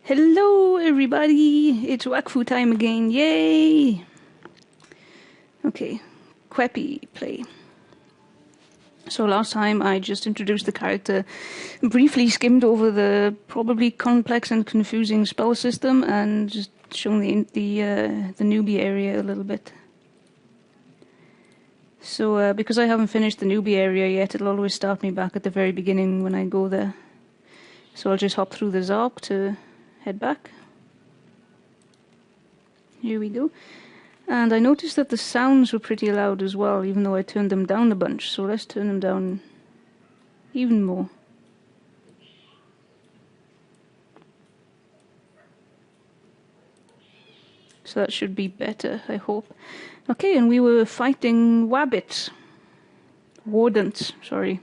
Hello everybody, it's Wakfu time again, yay! Okay, Queppy play. So last time I just introduced the character, briefly skimmed over the probably complex and confusing spell system, and just shown the newbie area a little bit. So because I haven't finished the newbie area yet, it'll always start me back at the very beginning when I go there. So I'll just hop through the Zark to head back. Here we go. And I noticed that the sounds were pretty loud as well, even though I turned them down a bunch. So let's turn them down even more. So that should be better, I hope. Okay, and we were fighting Wabbits. Wardents, sorry.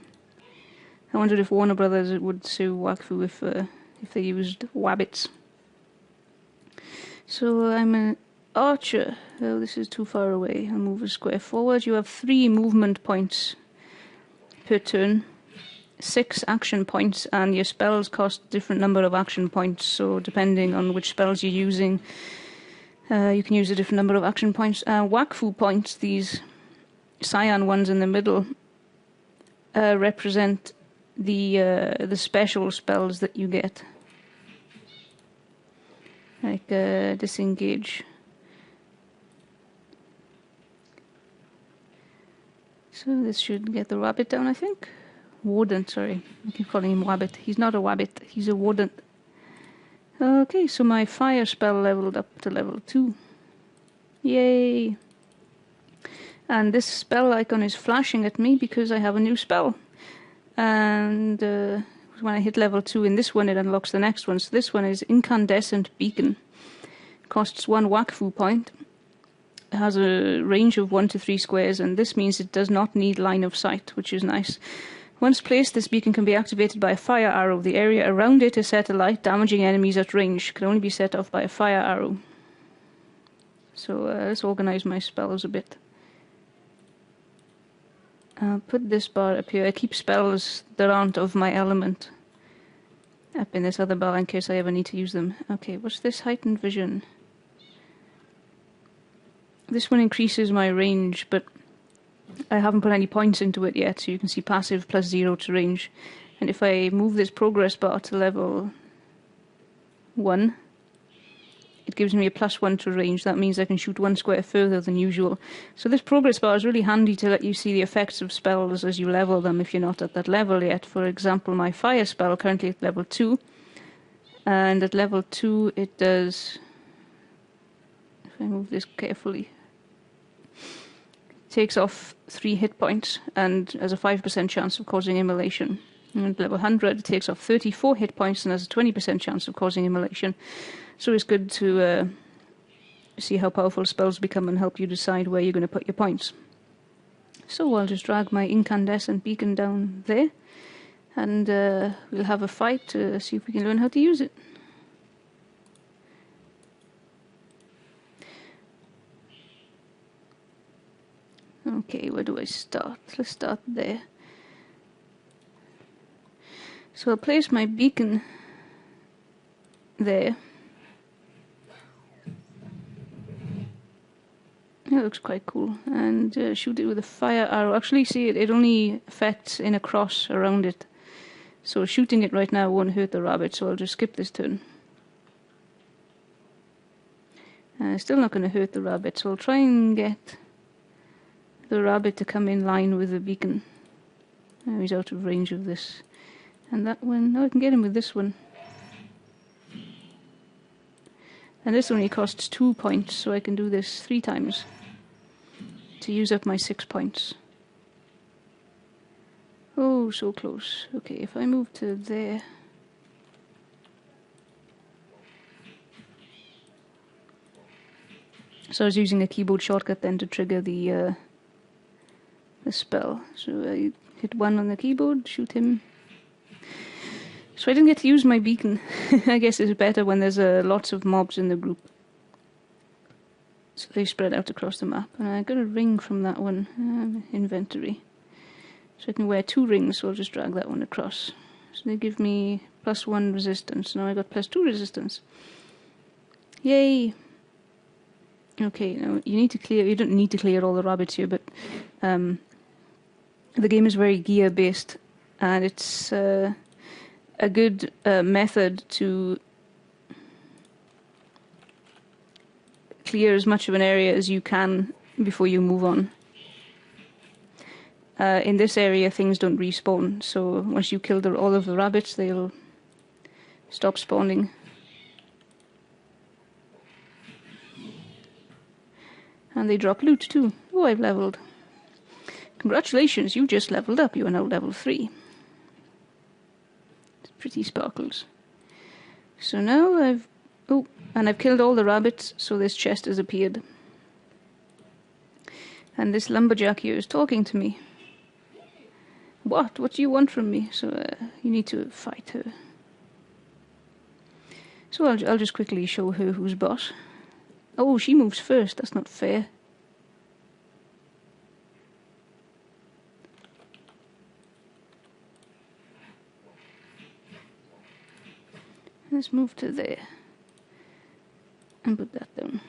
I wondered if Warner Brothers would sue Wakfu if they used Wabbits. So I'm an archer. Oh, this is too far away. I'll move a square forward. You have 3 movement points per turn, 6 action points, and your spells cost a different number of action points. So depending on which spells you're using, you can use a different number of action points. Wakfu points, these cyan ones in the middle, represent the special spells that you get, like disengage. So this should get the rabbit down, I think. Warden, sorry, I keep calling him Wabbit. He's not a Wabbit, he's a Warden. Okay, so my fire spell leveled up to level 2. Yay! And this spell icon is flashing at me because I have a new spell. And when I hit level 2 in this one, it unlocks the next one. So this one is Incandescent Beacon. Costs 1 Wakfu point. It has a range of 1 to 3 squares, and this means it does not need line of sight, which is nice. Once placed, this beacon can be activated by a fire arrow. The area around it is set alight, damaging enemies at range. Can only be set off by a fire arrow. So let's organize my spells a bit. I'll put this bar up here. I keep spells that aren't of my element up in this other bar in case I ever need to use them. Okay, what's this? Heightened vision. This one increases my range, but I haven't put any points into it yet, so you can see passive plus 0 to range. And if I move this progress bar to level 1, it gives me a +1 to range. That means I can shoot 1 square further than usual. So this progress bar is really handy to let you see the effects of spells as you level them if you're not at that level yet. For example, my fire spell currently at level 2. And at level 2 it does, if I move this carefully, takes off 3 hit points and has a 5% chance of causing immolation. And at level 100 it takes off 34 hit points and has a 20% chance of causing immolation. So it's good to see how powerful spells become and help you decide where you're going to put your points. So I'll just drag my incandescent beacon down there, and we'll have a fight to see if we can learn how to use it. Okay, where do I start? Let's start there. So I'll place my beacon there. That looks quite cool. And shoot it with a fire arrow. Actually, see, it only affects in a cross around it. So shooting it right now won't hurt the rabbit, so I'll just skip this turn. It's still not going to hurt the rabbit, so I'll try and get the rabbit to come in line with the beacon. Now he's out of range of this. And that one, no, I can get him with this one. And this only costs 2 points, so I can do this 3 times to use up my 6 points. Oh, so close. Okay, if I move to there. So I was using a keyboard shortcut then to trigger the spell. So I hit 1 on the keyboard, shoot him. So I didn't get to use my beacon. I guess it's better when there's lots of mobs in the group. So they spread out across the map. And I got a ring from that one. Inventory. So I can wear 2 rings, so I'll just drag that one across. So they give me +1 resistance. Now I got +2 resistance. Yay! Okay, now you don't need to clear all the rabbits here, but the game is very gear based, and it's a good method to clear as much of an area as you can before you move on. In this area, things don't respawn, so once you kill all of the rabbits, they'll stop spawning. And they drop loot too. Oh, I've leveled. Congratulations, you just leveled up. You are now level 3. It's pretty sparkles. So now I've killed all the rabbits, so this chest has appeared. And this lumberjack here is talking to me. What? What do you want from me? So you need to fight her. So I'll just quickly show her who's boss. Oh, she moves first. That's not fair. Let's move to there. And put that down.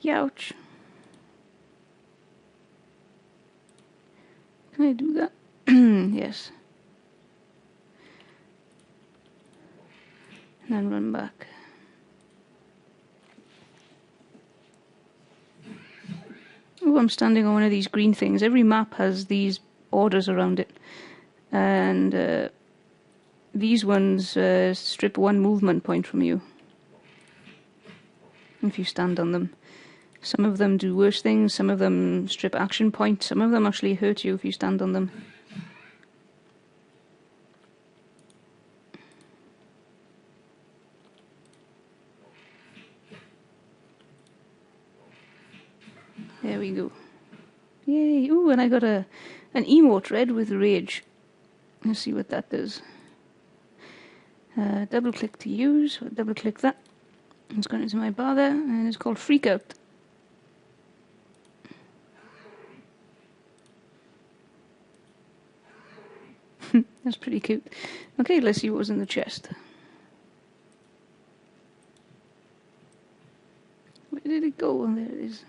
Youch. Can I do that? Yes. And then run back. Oh, I'm standing on one of these green things. Every map has these orders around it. And these ones strip 1 movement point from you if you stand on them. Some of them do worse things, some of them strip action points, some of them actually hurt you if you stand on them. There we go. Yay! Ooh, and I got an emote, red with rage. Let's see what that does. Double click to use, double click that. It's gone into my bar there, and it's called Freak Out. That's pretty cute. Okay, let's see what was in the chest. Where did it go? Oh, there it is.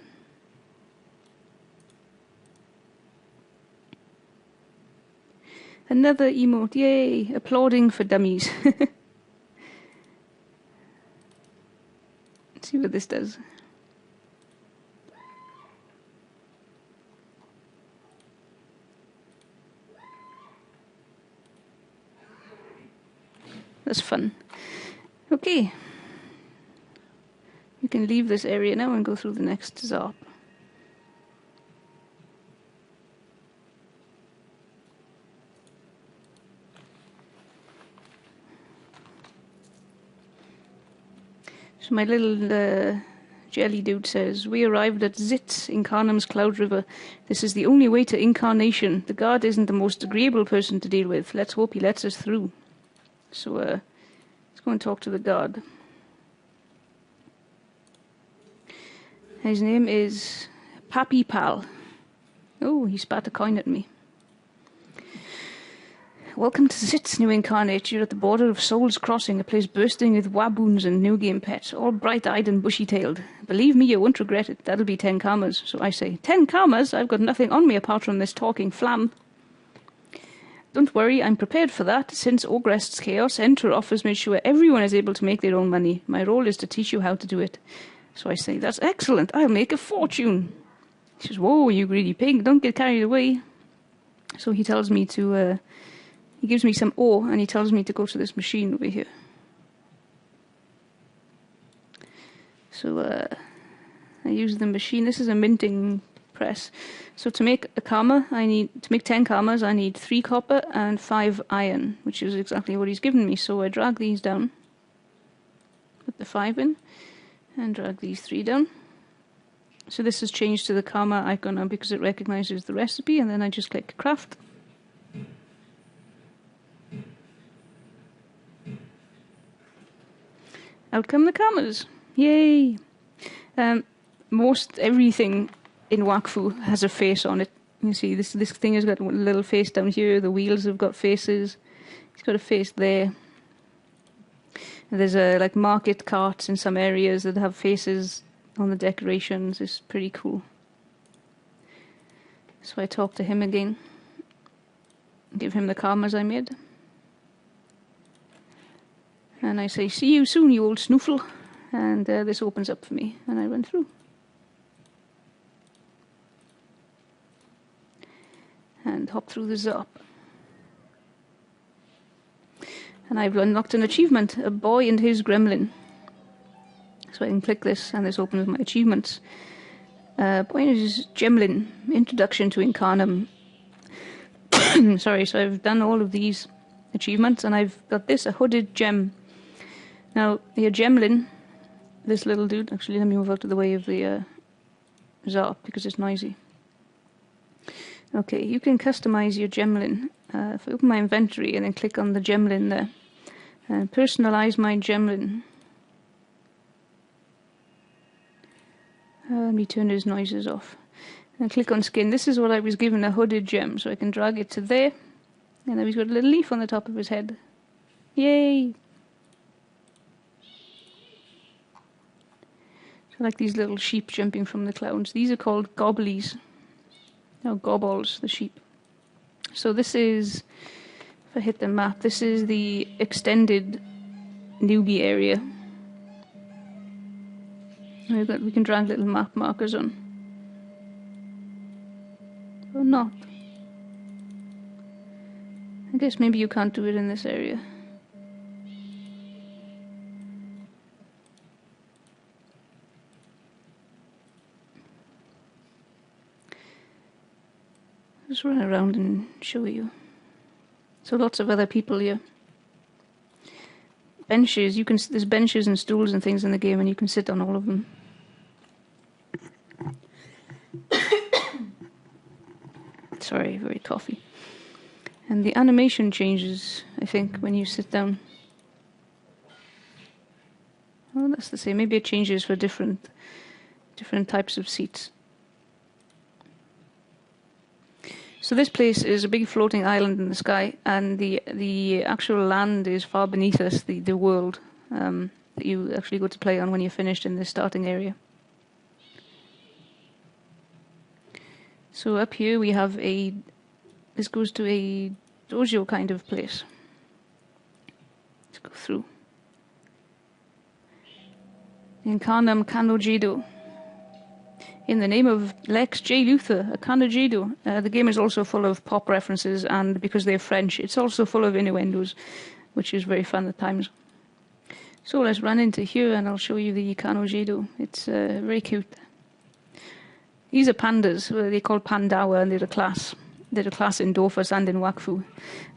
Another emote, yay! Applauding for dummies. Let's see what this does. That's fun. Okay. You can leave this area now and go through the next Zarp. So my little jelly dude says, "We arrived at Zitz in Karnam's Cloud River. This is the only way to Incarnation. The guard isn't the most agreeable person to deal with. Let's hope he lets us through." So let's go and talk to the guard. His name is Pappy Pal. Oh, he spat a coin at me. "Welcome to Zitz, New Incarnate. You're at the border of Soul's Crossing, a place bursting with waboons and new game pets, all bright-eyed and bushy-tailed. Believe me, you won't regret it. That'll be 10 karmas." So I say, 10 karmas? I've got nothing on me apart from this talking flam. "Don't worry, I'm prepared for that. Since Ogrest's Chaos, Enter offers made sure everyone is able to make their own money. My role is to teach you how to do it." So I say, "That's excellent. I'll make a fortune." He says, "Whoa, you greedy pig, don't get carried away." So he tells me to... he gives me some ore, and he tells me to go to this machine over here. So I use the machine. This is a minting press. So to make a karma, to make 10 karmas, I need 3 copper and 5 iron, which is exactly what he's given me. So I drag these down, put the 5 in, and drag these 3 down. So this has changed to the karma icon now because it recognizes the recipe, and then I just click craft. Out come the karmas. Yay! Most everything in Wakfu has a face on it. You see, this thing has got a little face down here. The wheels have got faces. It's got a face there. And there's like market carts in some areas that have faces on the decorations. It's pretty cool. So I talk to him again. Give him the karmas I made. And I say, see you soon, you old snoofle. And this opens up for me, and I run through. And hop through the Zop. And I've unlocked an achievement, a boy and his gremlin. So I can click this, and this opens my achievements. Boy and his gremlin, introduction to Ankama. Sorry, so I've done all of these achievements, and I've got this, a hooded gem. Now, your gremlin, this little dude, actually let me move out of the way of the Zop, because it's noisy. Okay, you can customize your gremlin. If I open my inventory and then click on the gremlin there, and personalize my gremlin. Let me turn his noises off. And click on skin. This is what I was given, a hooded gem, so I can drag it to there. And then he's got a little leaf on the top of his head. Yay! So like these little sheep jumping from the clouds. These are called gobblies. No, gobbles, the sheep. So this is, if I hit the map, this is the extended newbie area. We can drag little map markers on. Or not. I guess maybe you can't do it in this area. Just run around and show you. So lots of other people here. Benches, there's benches and stools and things in the game, and you can sit on all of them. Sorry, very coffee. And the animation changes, I think, when you sit down. Oh, that's the same. Maybe it changes for different types of seats. So this place is a big floating island in the sky, and the actual land is far beneath us, the world that you actually go to play on when you're finished in the starting area. So up here we have this goes to a dojo kind of place. Let's go through. Incarnam Kanojido. In the name of Lex J. Luthor, a Kanojido. The game is also full of pop references, and because they're French, it's also full of innuendos, which is very fun at times. So let's run into here, and I'll show you the Kanojido. It's very cute. These are pandas. They're called Pandawa, and they're a class. They're a class in Dofus and in Wakfu.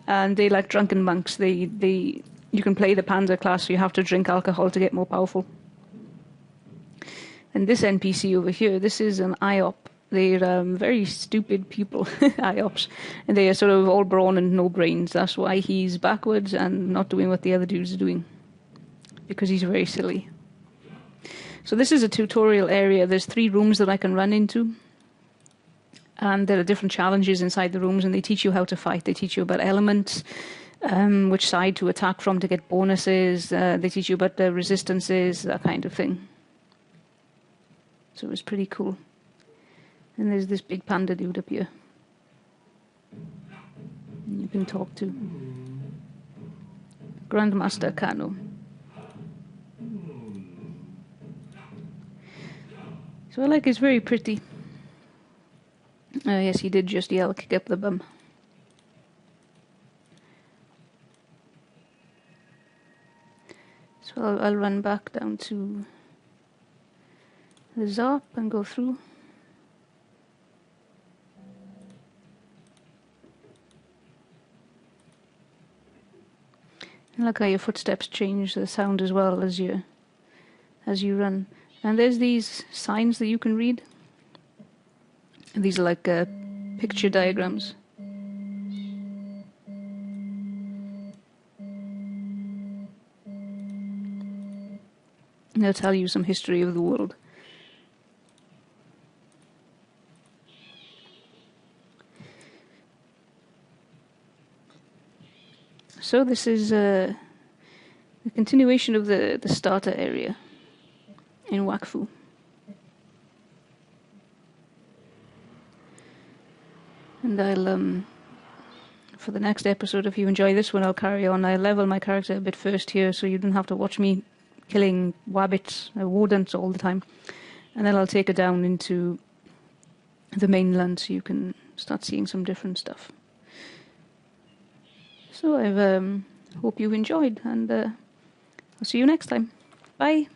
And they're like drunken monks. You can play the panda class, so you have to drink alcohol to get more powerful. And this NPC over here, this is an IOP. They're very stupid people, IOPs. And they are sort of all brawn and no brains. That's why he's backwards and not doing what the other dudes are doing. Because he's very silly. So this is a tutorial area. There's 3 rooms that I can run into. And there are different challenges inside the rooms, and they teach you how to fight. They teach you about elements, which side to attack from to get bonuses. They teach you about the resistances, that kind of thing. So it was pretty cool. And there's this big panda dude up here. And you can talk to Grandmaster Kano. So I like it's very pretty. Yes, he did just yell, kick up the bum. So I'll run back down to the Zop and go through. And look how your footsteps change the sound as well as you run. And there's these signs that you can read. And these are like picture diagrams. And they'll tell you some history of the world. So this is the continuation of the starter area in Wakfu. And I'll, for the next episode, if you enjoy this one, I'll carry on. I'll level my character a bit first here, so you don't have to watch me killing wabbits, wardens all the time. And then I'll take it down into the mainland so you can start seeing some different stuff. So I hope you've enjoyed, and I'll see you next time. Bye!